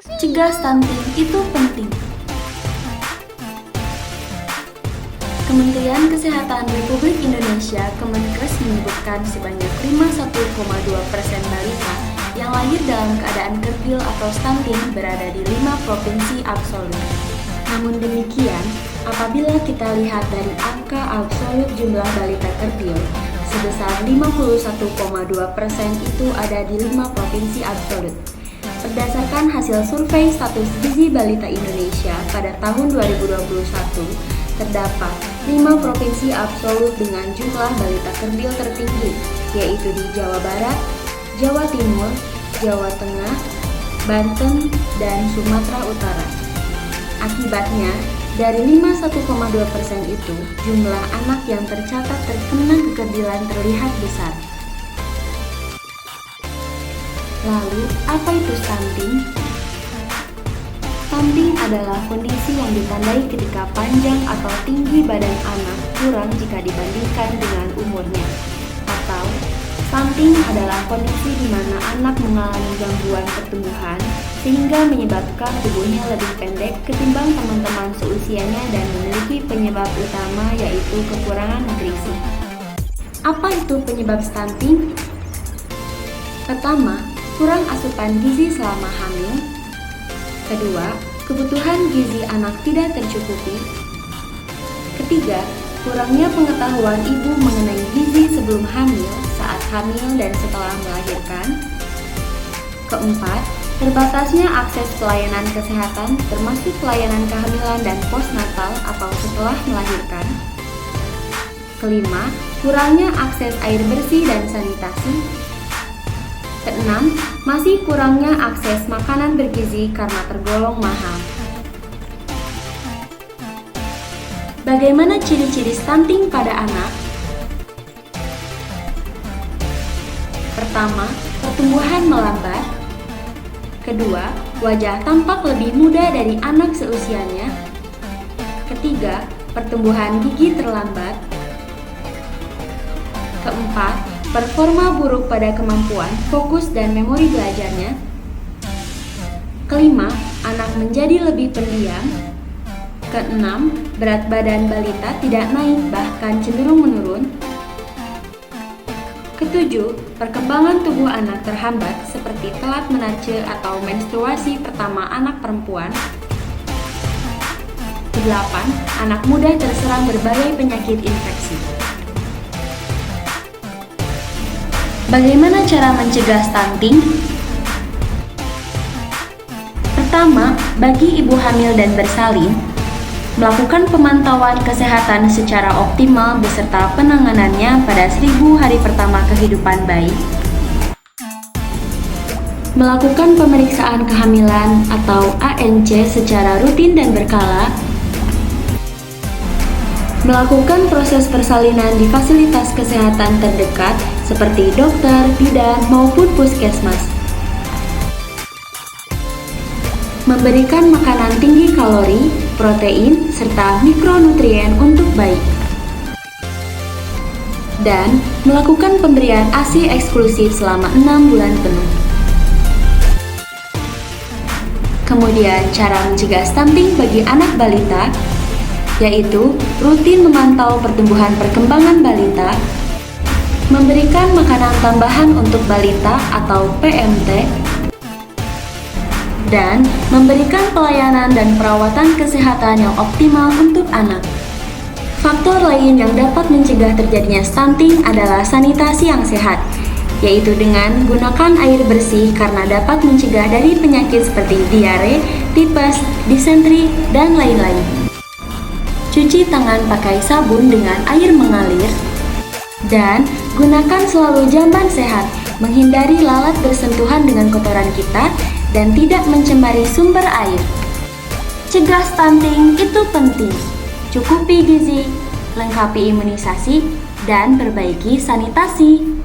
Cegah stunting itu penting. Kementerian Kesehatan Republik Indonesia Kemenkes menyebutkan sebanyak 51,2% balita yang lahir dalam keadaan kerdil atau stunting berada di 5 provinsi absolut. Namun demikian, apabila kita lihat dari angka absolut jumlah balita kerdil, sebesar 51,2% itu ada di 5 provinsi absolut. Berdasarkan hasil survei status gizi balita Indonesia pada tahun 2021, terdapat 5 provinsi absolut dengan jumlah balita kerdil tertinggi, yaitu di Jawa Barat, Jawa Timur, Jawa Tengah, Banten, dan Sumatera Utara. Akibatnya, dari 51,2% itu, jumlah anak yang tercatat terkena kekerdilan terlihat besar. Lalu, apa itu stunting? Stunting adalah kondisi yang ditandai ketika panjang atau tinggi badan anak kurang jika dibandingkan dengan umurnya. Atau, stunting adalah kondisi di mana anak mengalami gangguan pertumbuhan sehingga menyebabkan tubuhnya lebih pendek ketimbang teman-teman seusianya dan memiliki penyebab utama yaitu kekurangan nutrisi. Apa itu penyebab stunting? Pertama, kurang asupan gizi selama hamil. Kedua, kebutuhan gizi anak tidak tercukupi. Ketiga, kurangnya pengetahuan ibu mengenai gizi sebelum hamil, saat hamil, dan setelah melahirkan. Keempat, terbatasnya akses pelayanan kesehatan termasuk pelayanan kehamilan dan postnatal atau setelah melahirkan. Kelima, kurangnya akses air bersih dan sanitasi. Keenam, masih kurangnya akses makanan bergizi karena tergolong mahal. Bagaimana ciri-ciri stunting pada anak? Pertama, pertumbuhan melambat. Kedua, wajah tampak lebih muda dari anak seusianya. Ketiga, pertumbuhan gigi terlambat. Keempat, performa buruk pada kemampuan, fokus, dan memori belajarnya. Kelima, anak menjadi lebih pendiam. Keenam, berat badan balita tidak naik bahkan cenderung menurun. Ketujuh, perkembangan tubuh anak terhambat seperti telat menace atau menstruasi pertama anak perempuan. Kedelapan, anak mudah terserang berbagai penyakit infeksi. Bagaimana cara mencegah stunting? Pertama, bagi ibu hamil dan bersalin, melakukan pemantauan kesehatan secara optimal beserta penanganannya pada 1000 hari pertama kehidupan bayi. Melakukan pemeriksaan kehamilan atau ANC secara rutin dan berkala. Melakukan proses persalinan di fasilitas kesehatan terdekat seperti dokter, bidan, maupun puskesmas. Memberikan makanan tinggi kalori, protein, serta mikronutrien untuk bayi. Dan melakukan pemberian ASI eksklusif selama 6 bulan penuh. Kemudian cara mencegah stunting bagi anak balita yaitu rutin memantau pertumbuhan perkembangan balita, memberikan makanan tambahan untuk balita atau PMT, dan memberikan pelayanan dan perawatan kesehatan yang optimal untuk anak. Faktor lain yang dapat mencegah terjadinya stunting adalah sanitasi yang sehat, yaitu dengan gunakan air bersih karena dapat mencegah dari penyakit seperti diare, tipes, disentri, dan lain-lain. Cuci tangan pakai sabun dengan air mengalir, dan gunakan selalu jamban sehat, menghindari lalat bersentuhan dengan kotoran kita, dan tidak mencemari sumber air. Cegah stunting itu penting. Cukupi gizi, lengkapi imunisasi, dan perbaiki sanitasi.